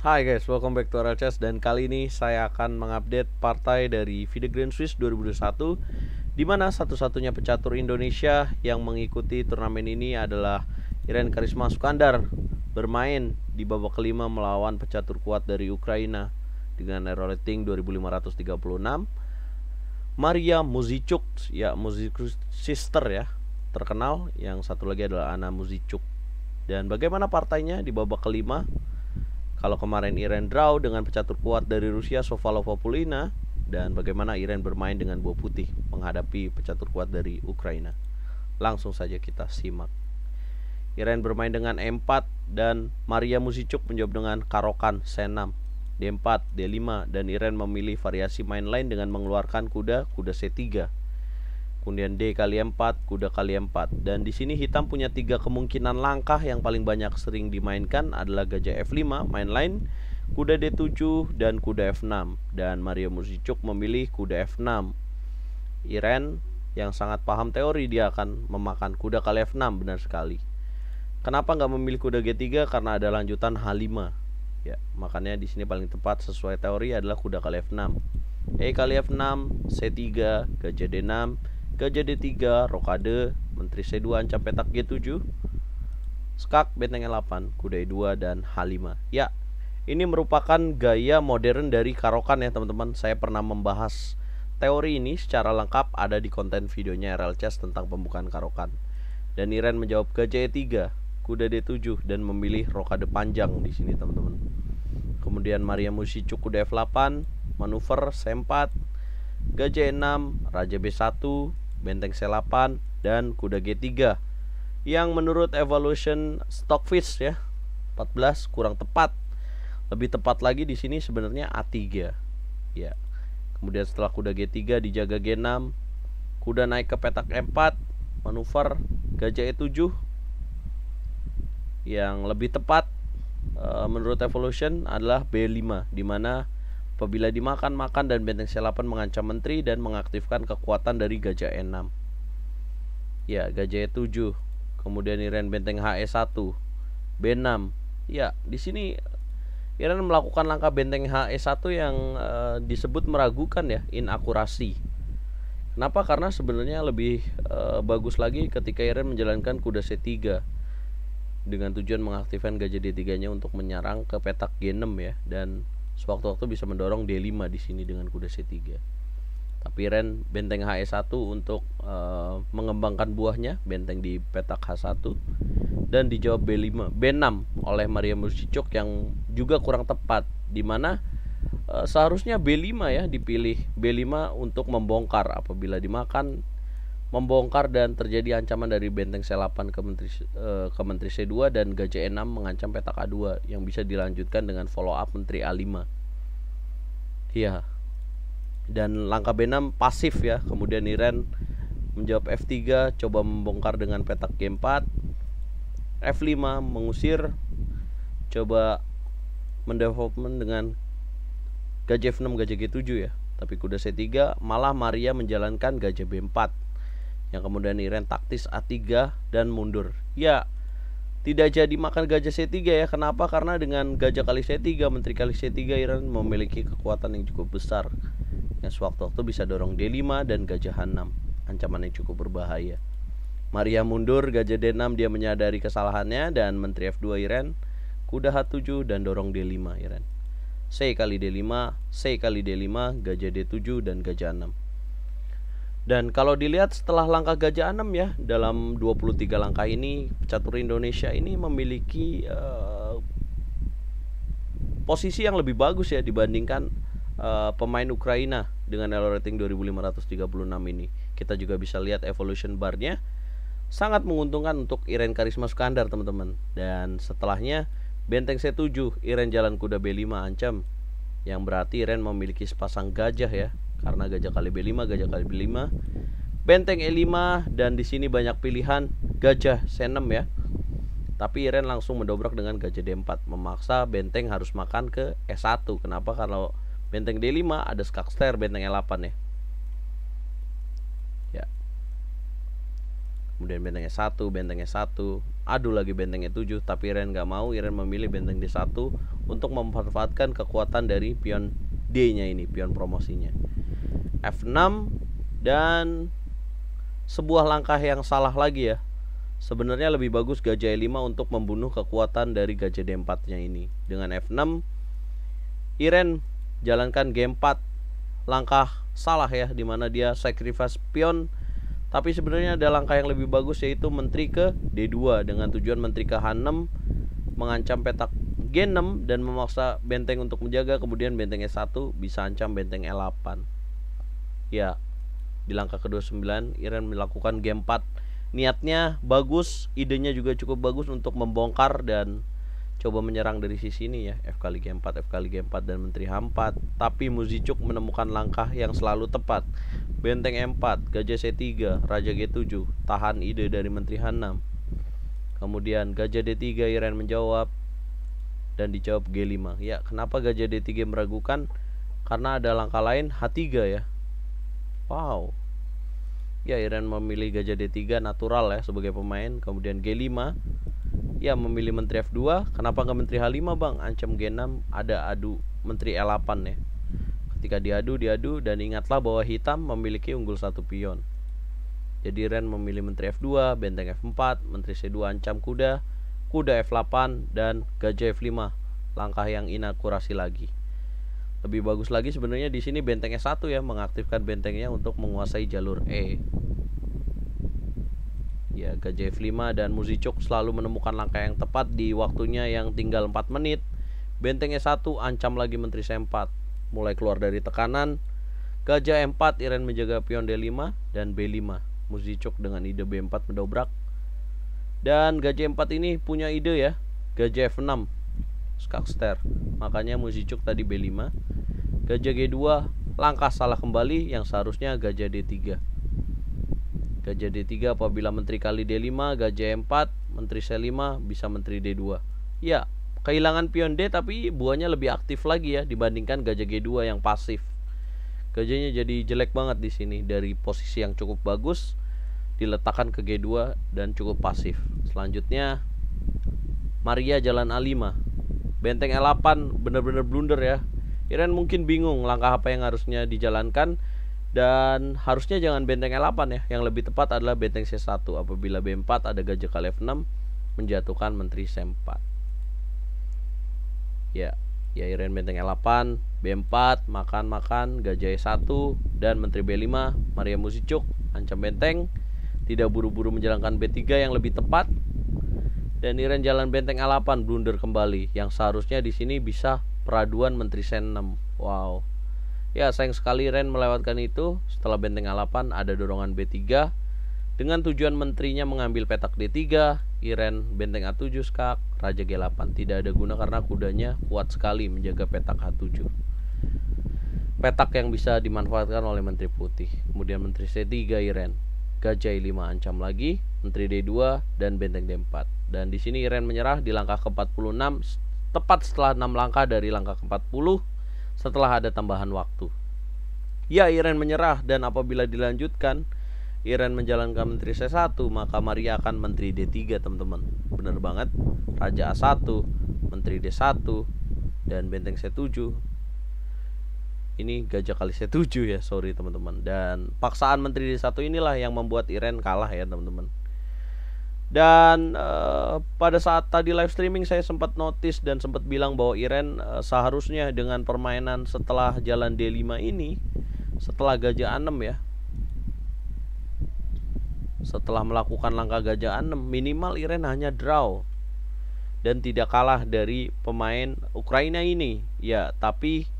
Hai guys, welcome back to RLCS. Dan kali ini saya akan mengupdate partai dari FIDE Grand Swiss 2021, di mana satu-satunya pecatur Indonesia yang mengikuti turnamen ini adalah Iren Karisma Sukandar, bermain di babak kelima melawan pecatur kuat dari Ukraina dengan error rating 2536, Maria Muzichuk, ya Muzichuk sister ya, terkenal. Yang satu lagi adalah Anna Muzichuk. Dan bagaimana partainya di babak kelima? Kalau kemarin Iren draw dengan pecatur kuat dari Rusia Sovalova Pulina, dan bagaimana Iren bermain dengan buah putih menghadapi pecatur kuat dari Ukraina. Langsung saja kita simak. Iren bermain dengan E4 dan Maria Muzichuk menjawab dengan Karokan C6, D4, D5, dan Iren memilih variasi main lain dengan mengeluarkan kuda C3. Kemudian D kali 4, kuda kali 4. Dan di sini hitam punya 3 kemungkinan langkah yang paling banyak sering dimainkan adalah gajah F5, main line, kuda D7, dan kuda F6. Dan Maria Muzichuk memilih kuda F6. Iren yang sangat paham teori, dia akan memakan kuda kali F6, benar sekali. Kenapa nggak memilih kuda G3? Karena ada lanjutan H5. Ya, makanya di sini paling tepat sesuai teori adalah kuda kali F6. E kali F6, C3, gajah D6, gajah D3, rokade, menteri C2 ancam petak G7, skak, benteng E8, kuda E2, dan H5. Ya, ini merupakan gaya modern dari Karokan ya teman-teman. Saya pernah membahas teori ini secara lengkap, ada di konten videonya RLCS tentang pembukaan Karokan. Dan Iren menjawab gajah E3, kuda D7, dan memilih rokade panjang di sini teman-teman. Kemudian Maria Muzichuk kuda F8, manuver C4, gajah E6, raja B1, benteng C8, dan kuda G3, yang menurut evolution Stockfish ya 14 kurang tepat. Lebih tepat lagi di sini sebenarnya A3 ya. Kemudian setelah kuda G3 dijaga G6, kuda naik ke petak E4, manuver gajah E7. Yang lebih tepat menurut evolution adalah B5, dimana apabila dimakan dan benteng C8 mengancam menteri dan mengaktifkan kekuatan dari gajah E6. Ya, gajah E7. Kemudian Iren benteng HE1, B6. Ya, di sini Iren melakukan langkah benteng HE1 yang disebut meragukan ya, inakurasi. Kenapa? Karena sebenarnya lebih bagus lagi ketika Iren menjalankan kuda C3 dengan tujuan mengaktifkan gajah D3-nya untuk menyerang ke petak G6 ya, dan sewaktu-waktu bisa mendorong D5 di sini dengan kuda C3. Tapi Iren benteng HE1 untuk mengembangkan buahnya, benteng di petak H1, dan dijawab B6 oleh Maria Muzichuk yang juga kurang tepat, dimana seharusnya B5 ya dipilih, B5 untuk membongkar apabila dimakan, membongkar dan terjadi ancaman dari benteng C8 ke menteri C2, dan gajah E6 mengancam petak A2 yang bisa dilanjutkan dengan follow up menteri A5. Iya. Dan langkah B6 pasif ya. Kemudian Iren menjawab F3, coba membongkar dengan petak G4. F5 mengusir, coba mendevelopment dengan gajah F6, gajah G7 ya. Tapi kuda C3 malah Maria menjalankan gajah B4, yang kemudian Iren taktis A3 dan mundur. Ya, tidak jadi makan gajah C3 ya. Kenapa? Karena dengan gajah kali C3, menteri kali C3, Iren memiliki kekuatan yang cukup besar, yang sewaktu-waktu bisa dorong D5 dan gajah H6, ancaman yang cukup berbahaya. Maria mundur, gajah D6, dia menyadari kesalahannya, dan menteri F2 Iren, kuda H7 dan dorong D5 Iren. C kali D5, C kali D5, gajah D7 dan gajah 6. Dan kalau dilihat setelah langkah gajah 6 ya, dalam 23 langkah ini pecatur Indonesia ini memiliki posisi yang lebih bagus ya dibandingkan pemain Ukraina dengan error rating 2536 ini. Kita juga bisa lihat evolution bar-nya sangat menguntungkan untuk Iren Karisma Sukandar teman-teman. Dan setelahnya benteng C7, Iren jalan kuda B5 ancam, yang berarti Iren memiliki sepasang gajah ya, karena gajah kali B5, gajah kali B5, benteng E5, dan di sini banyak pilihan gajah C6 ya. Tapi Iren langsung mendobrak dengan gajah D4, memaksa benteng harus makan ke E1. Kenapa? Kalau benteng D5 ada skakster benteng E8 ya. Ya. Kemudian benteng E1, adu lagi benteng E7, tapi Iren nggak mau. Iren memilih benteng D1 untuk memanfaatkan kekuatan dari pion D-nya ini, pion promosinya. F6 dan sebuah langkah yang salah lagi ya. Sebenarnya lebih bagus gajah E5 untuk membunuh kekuatan dari gajah D4-nya ini. Dengan F6, Iren jalankan G4, langkah salah ya, dimana dia sacrifice pion. Tapi sebenarnya ada langkah yang lebih bagus, yaitu menteri ke D2 dengan tujuan menteri ke H6 mengancam petak G6 dan memaksa benteng untuk menjaga. Kemudian benteng E1 bisa ancam benteng E8. Ya, di langkah ke-29 Iren melakukan G4. Niatnya bagus, idenya juga cukup bagus untuk membongkar dan coba menyerang dari sisi ini ya, F kali G4, F kali G4 dan menteri H4. Tapi Muzychuk menemukan langkah yang selalu tepat. Benteng E4, gajah C3, raja G7, tahan ide dari menteri H6. Kemudian gajah D3, Iren menjawab dan dijawab G5. Ya, kenapa gajah D3 meragukan? Karena ada langkah lain, H3 ya. Wow. Ya, Iren memilih gajah D3 natural ya sebagai pemain. Kemudian G5. Ya, memilih menteri F2. Kenapa nggak menteri H5 bang? Ancam G6, ada adu menteri E8 ya. Ketika diadu dan ingatlah bahwa hitam memiliki unggul satu pion. Jadi Iren memilih menteri F2, benteng F4, menteri C2 ancam kuda, kuda F8 dan gajah F5. Langkah yang inakurasi lagi. Lebih bagus lagi sebenarnya di sini benteng E1 ya, mengaktifkan bentengnya untuk menguasai jalur E. Ya, gajah F5 dan Muzychuk selalu menemukan langkah yang tepat di waktunya yang tinggal 4 menit. Benteng E1 ancam lagi menteri C4. Mulai keluar dari tekanan. Gajah E4, Iren menjaga pion D5 dan B5. Muzychuk dengan ide B4 mendobrak. Dan gajah E4 ini punya ide ya, gajah F6 skakster. Makanya Muzychuk tadi B5. Gajah G2, langkah salah kembali yang seharusnya gajah D3. Gajah D3 apabila menteri kali D5, gajah E4, menteri C5 bisa menteri D2. Ya, kehilangan pion D tapi buahnya lebih aktif lagi ya dibandingkan gajah G2 yang pasif. Gajahnya jadi jelek banget di sini, dari posisi yang cukup bagus diletakkan ke G2 dan cukup pasif. Selanjutnya Maria jalan A5. Benteng E8 bener-bener blunder ya. Iren mungkin bingung langkah apa yang harusnya dijalankan, dan harusnya jangan benteng E8 ya. Yang lebih tepat adalah benteng C1. Apabila B4 ada gajah kali F6 menjatuhkan menteri C4. Ya, Iren benteng E8, B4, makan gajah E1 dan menteri B5. Maria Muzychuk ancam benteng, tidak buru-buru menjalankan B3 yang lebih tepat. Dan Iren jalan benteng A8, blunder kembali. Yang seharusnya di sini bisa peraduan menteri C6. Wow. Ya, sayang sekali Iren melewatkan itu. Setelah benteng A8 ada dorongan B3 dengan tujuan menterinya mengambil petak D3. Iren benteng A7 skak, raja G8. Tidak ada guna karena kudanya kuat sekali menjaga petak H7. Petak yang bisa dimanfaatkan oleh menteri putih. Kemudian menteri C3 Iren. Gajah E5 ancam lagi, menteri D2 dan benteng D4. Dan di sini Iren menyerah di langkah ke-46, tepat setelah 6 langkah dari langkah ke-40 setelah ada tambahan waktu. Ya, Iren menyerah, dan apabila dilanjutkan Iren menjalankan menteri C1, maka Maria akan menteri D3 teman-teman. Bener banget. Raja A1, menteri D1 dan benteng C7. Ini gajah kali C7 ya, sorry teman-teman. Dan paksaan menteri D1 inilah yang membuat Iren kalah ya teman-teman. Dan pada saat tadi live streaming saya sempat notice dan sempat bilang bahwa Iren seharusnya dengan permainan setelah jalan D5 ini, setelah gajah A6 ya, setelah melakukan langkah gajah A6, minimal Iren hanya draw dan tidak kalah dari pemain Ukraina ini ya. Tapi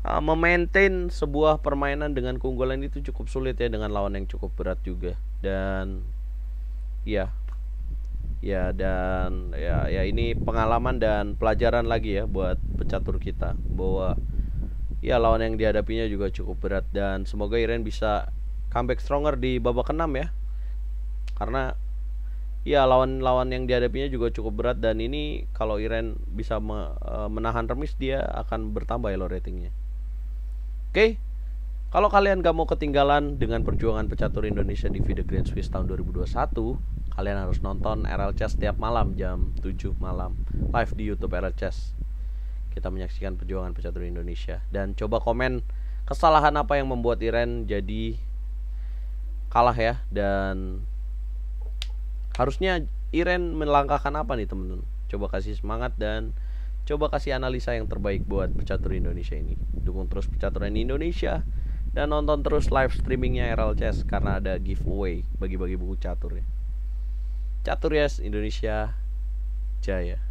memaintain sebuah permainan dengan keunggulan itu cukup sulit ya, dengan lawan yang cukup berat juga. Dan ya ini pengalaman dan pelajaran lagi ya buat pecatur kita, bahwa ya lawan yang dihadapinya juga cukup berat. Dan semoga Iren bisa comeback stronger di babak ke-6 ya, karena ya lawan-lawan yang dihadapinya juga cukup berat. Dan ini kalau Iren bisa menahan remis, dia akan bertambah ya lo ratingnya. Oke, kalau kalian gak mau ketinggalan dengan perjuangan pecatur Indonesia di FIDE Grand Swiss tahun 2021, Kalian harus nonton RL Chess setiap malam jam 7 malam live di YouTube RL Chess. Kita menyaksikan perjuangan pecatur Indonesia. Dan coba komen kesalahan apa yang membuat Iren jadi kalah ya. Dan harusnya Iren melangkahkan apa nih teman-teman. Coba kasih semangat dan coba kasih analisa yang terbaik buat pecatur Indonesia ini. Dukung terus pecaturan Indonesia. Dan nonton terus live streamingnya RL Chess karena ada giveaway bagi-bagi buku catur ya. Catur Yes Indonesia Jaya.